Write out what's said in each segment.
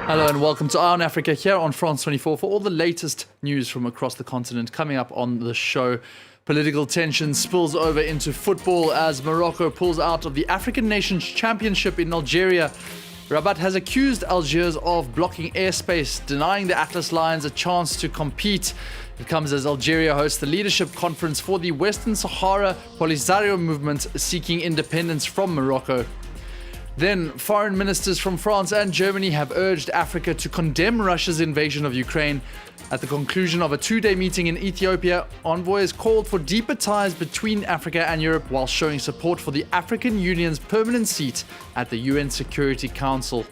Hello and welcome to Eye on Africa here on France 24 for all the latest news from across the continent. Coming up on the show, political tension spills over into football as Morocco pulls out of the African Nations Championship in Algeria. Rabat has accused Algiers of blocking airspace, denying the Atlas Lions a chance to compete. It comes as Algeria hosts the leadership conference for the Western Sahara Polisario movement seeking independence from Morocco. Then, foreign ministers from France and Germany have urged Africa to condemn Russia's invasion of Ukraine. At the conclusion of a two-day meeting in Ethiopia, envoys called for deeper ties between Africa and Europe while showing support for the African Union's permanent seat at the UN Security Council.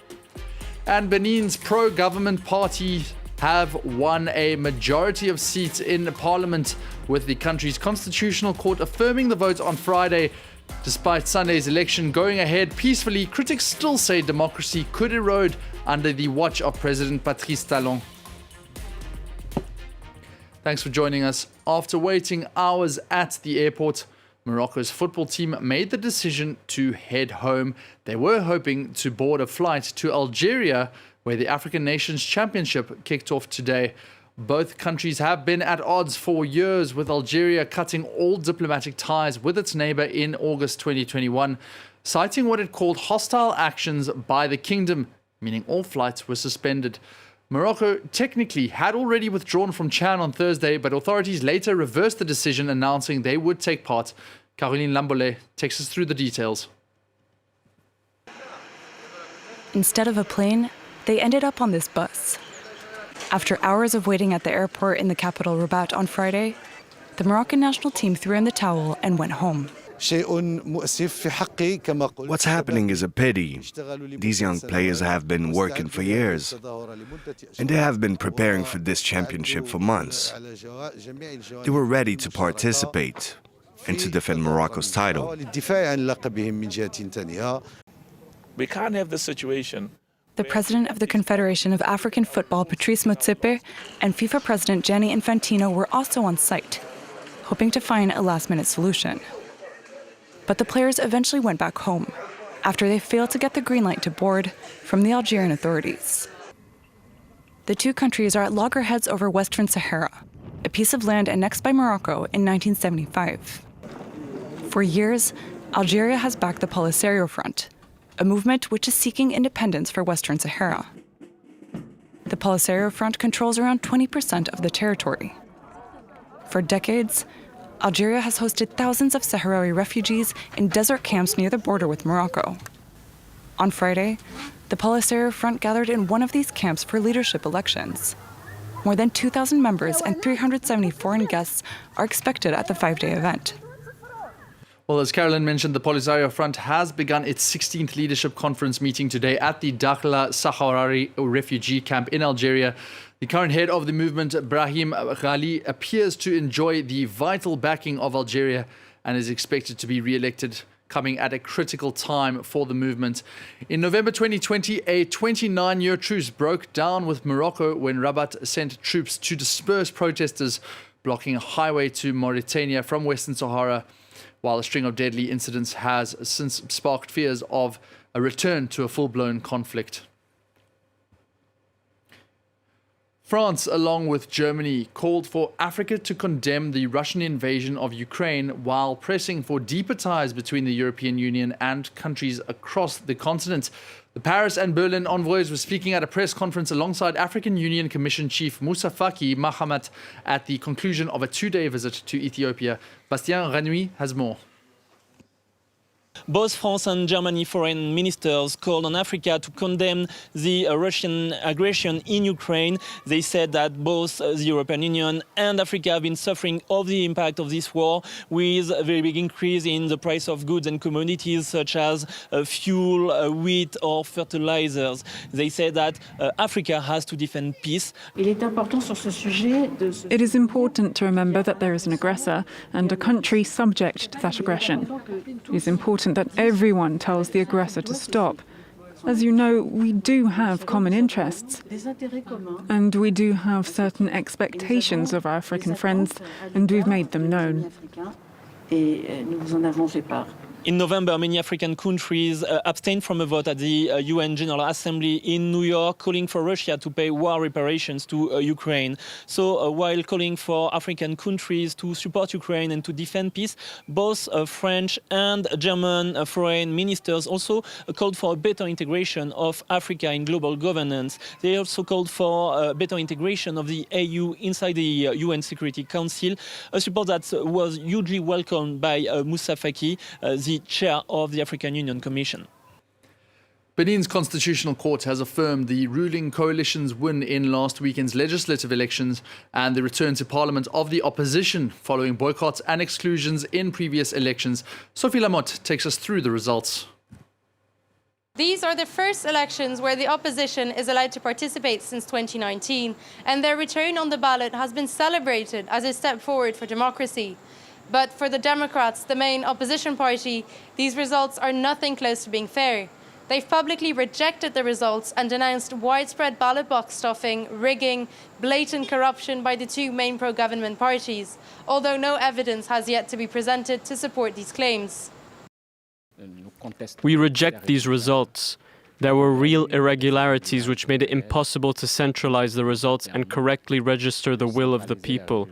And Benin's pro-government party have won a majority of seats in parliament, with the country's constitutional court affirming the vote on Friday. Despite Sunday's election going ahead peacefully, critics still say democracy could erode under the watch of President Patrice Talon. Thanks for joining us. After waiting hours at the airport, Morocco's football team made the decision to head home. They were hoping to board a flight to Algeria, where the African Nations Championship kicked off today. Both countries have been at odds for years, with Algeria cutting all diplomatic ties with its neighbor in August 2021, citing what it called hostile actions by the kingdom, meaning all flights were suspended. Morocco technically had already withdrawn from Chan on Thursday, but authorities later reversed the decision, announcing they would take part. Caroline Lambolet takes us through the details. Instead of a plane, they ended up on this bus. After hours of waiting at the airport in the capital Rabat on Friday, the Moroccan national team threw in the towel and went home. What's happening is a pity. These young players have been working for years, and they have been preparing for this championship for months. They were ready to participate and to defend Morocco's title. We can't have this situation. The president of the Confederation of African Football, Patrice Motsepe, and FIFA president Gianni Infantino were also on site, hoping to find a last-minute solution. But the players eventually went back home after they failed to get the green light to board from the Algerian authorities. The two countries are at loggerheads over Western Sahara, a piece of land annexed by Morocco in 1975. For years, Algeria has backed the Polisario Front, a movement which is seeking independence for Western Sahara. The Polisario Front controls around 20% of the territory. For decades, Algeria has hosted thousands of Sahrawi refugees in desert camps near the border with Morocco. On Friday, the Polisario Front gathered in one of these camps for leadership elections. More than 2,000 members and 370 foreign guests are expected at the 5-day event. Well, as Carolyn mentioned, the Polisario Front has begun its 16th leadership conference meeting today at the Dakar Sahrawi refugee camp in Algeria. The current head of the movement, Brahim Ghali, appears to enjoy the vital backing of Algeria and is expected to be re-elected, coming at a critical time for the movement. In November 2020, a 29-year truce broke down with Morocco when Rabat sent troops to disperse protesters blocking a highway to Mauritania from Western Sahara, while a string of deadly incidents has since sparked fears of a return to a full-blown conflict. France, along with Germany, called for Africa to condemn the Russian invasion of Ukraine while pressing for deeper ties between the European Union and countries across the continent. The Paris and Berlin envoys were speaking at a press conference alongside African Union Commission Chief Moussa Faki Mahamat at the conclusion of a two-day visit to Ethiopia. Bastien Renouy has more. Both France and Germany foreign ministers called on Africa to condemn the Russian aggression in Ukraine. They said that both the European Union and Africa have been suffering of the impact of this war, with a very big increase in the price of goods and commodities such as fuel, wheat or fertilizers. They said that Africa has to defend peace. It is important to remember that there is an aggressor and a country subject to that aggression. It is important that everyone tells the aggressor to stop. As you know, we do have common interests, and we do have certain expectations of our African friends, and we've made them known. In November, many African countries abstained from a vote at the UN General Assembly in New York, calling for Russia to pay war reparations to Ukraine. So while calling for African countries to support Ukraine and to defend peace, both French and German foreign ministers also called for a better integration of Africa in global governance. They also called for better integration of the AU inside the UN Security Council, a support that was hugely welcomed by Moussa Faki, the chair of the African Union Commission. Benin's constitutional court has affirmed the ruling coalition's win in last weekend's legislative elections and the return to parliament of the opposition following boycotts and exclusions in previous elections. Sophie Lamotte takes us through the results. These are the first elections where the opposition is allowed to participate since 2019, and their return on the ballot has been celebrated as a step forward for democracy. But for the Democrats, the main opposition party, these results are nothing close to being fair. They've publicly rejected the results and denounced widespread ballot box stuffing, rigging, blatant corruption by the two main pro-government parties, although no evidence has yet to be presented to support these claims. We reject these results. There were real irregularities which made it impossible to centralize the results and correctly register the will of the people.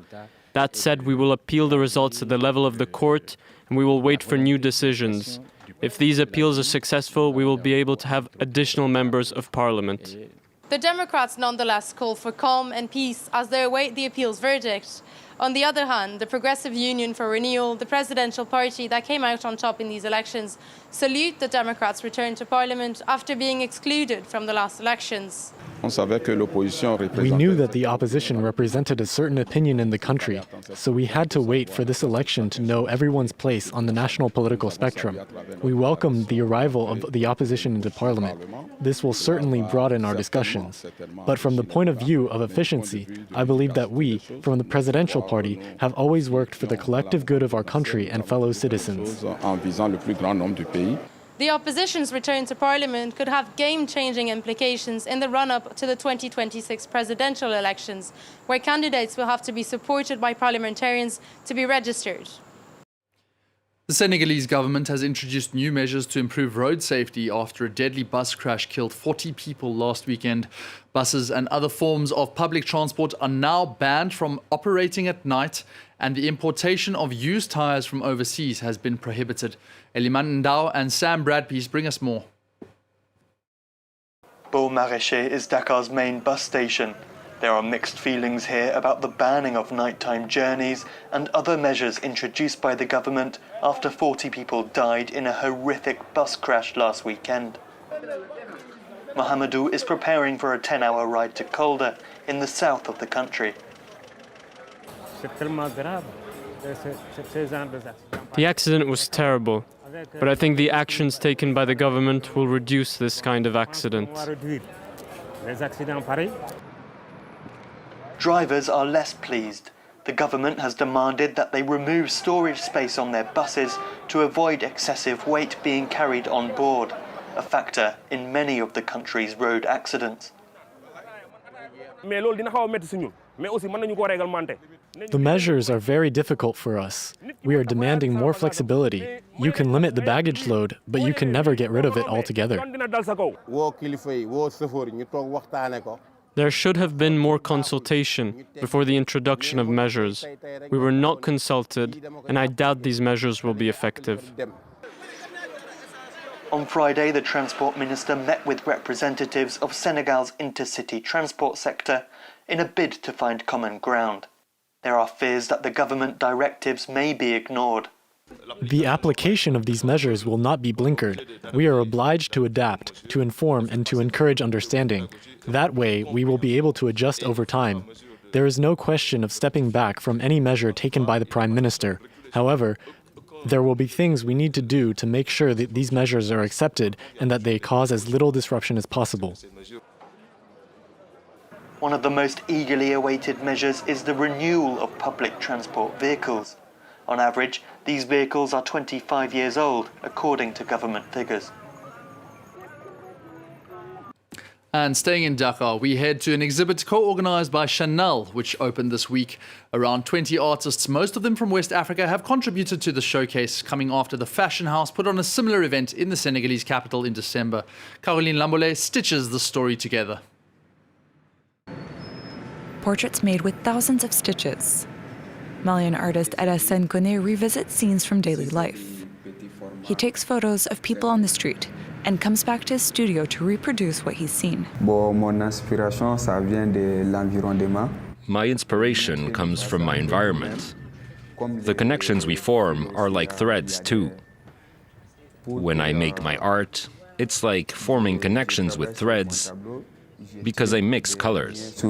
That said, we will appeal the results at the level of the court, and we will wait for new decisions. If these appeals are successful, we will be able to have additional members of parliament. The Democrats nonetheless call for calm and peace as they await the appeals verdict. On the other hand, the Progressive Union for Renewal, the presidential party that came out on top in these elections, salute the Democrats' return to parliament after being excluded from the last elections. We knew that the opposition represented a certain opinion in the country, so we had to wait for this election to know everyone's place on the national political spectrum. We welcomed the arrival of the opposition into parliament. This will certainly broaden our discussions. But from the point of view of efficiency, I believe that we, from the presidential party, have always worked for the collective good of our country and fellow citizens. The opposition's return to parliament could have game-changing implications in the run-up to the 2026 presidential elections, where candidates will have to be supported by parliamentarians to be registered. The Senegalese government has introduced new measures to improve road safety after a deadly bus crash killed 40 people last weekend. Buses and other forms of public transport are now banned from operating at night, and the importation of used tires from overseas has been prohibited. Eliman Ndao and Sam Bradpeace bring us more. Beau Maraîcher is Dakar's main bus station. There are mixed feelings here about the banning of nighttime journeys and other measures introduced by the government after 40 people died in a horrific bus crash last weekend. Mohamedou is preparing for a 10-hour ride to Kolda in the south of the country. The accident was terrible, but I think the actions taken by the government will reduce this kind of accident. Drivers are less pleased. The government has demanded that they remove storage space on their buses to avoid excessive weight being carried on board, a factor in many of the country's road accidents. The measures are very difficult for us. We are demanding more flexibility. You can limit the baggage load, but you can never get rid of it altogether. There should have been more consultation before the introduction of measures. We were not consulted, and I doubt these measures will be effective. On Friday, the Transport Minister met with representatives of Senegal's intercity transport sector in a bid to find common ground. There are fears that the government directives may be ignored. The application of these measures will not be blinkered. We are obliged to adapt, to inform, and to encourage understanding. That way, we will be able to adjust over time. There is no question of stepping back from any measure taken by the Prime Minister. However, there will be things we need to do to make sure that these measures are accepted and that they cause as little disruption as possible. One of the most eagerly awaited measures is the renewal of public transport vehicles. On average, these vehicles are 25 years old, according to government figures. And staying in Dakar, we head to an exhibit co-organized by Chanel, which opened this week. Around 20 artists, most of them from West Africa, have contributed to the showcase, coming after the fashion house put on a similar event in the Senegalese capital in December. Caroline Lambolet stitches the story together. Portraits made with thousands of stitches. Malian artist Alassane Kone revisits scenes from daily life. He takes photos of people on the street and comes back to his studio to reproduce what he's seen. My inspiration comes from my environment. The connections we form are like threads too. When I make my art, it's like forming connections with threads because I mix colors.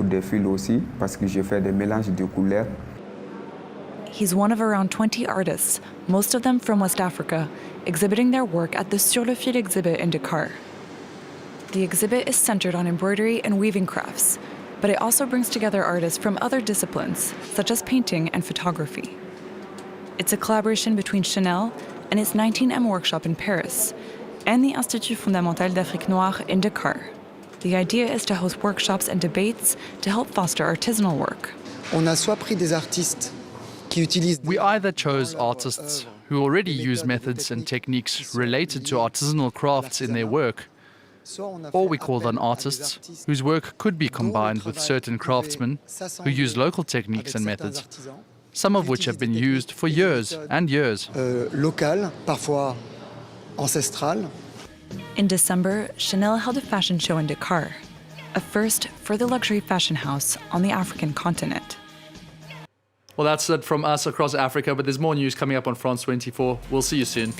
He's one of around 20 artists, most of them from West Africa, exhibiting their work at the Sur le Fil exhibit in Dakar. The exhibit is centered on embroidery and weaving crafts, but it also brings together artists from other disciplines, such as painting and photography. It's a collaboration between Chanel and its 19M workshop in Paris, and the Institut Fondamental d'Afrique Noire in Dakar. The idea is to host workshops and debates to help foster artisanal work. We either chose artists who already use methods and techniques related to artisanal crafts in their work, or we called on artists whose work could be combined with certain craftsmen who use local techniques and methods, some of which have been used for years and years. In December, Chanel held a fashion show in Dakar, a first for the luxury fashion house on the African continent. Well, that's it from us across Africa, but there's more news coming up on France 24. We'll see you soon.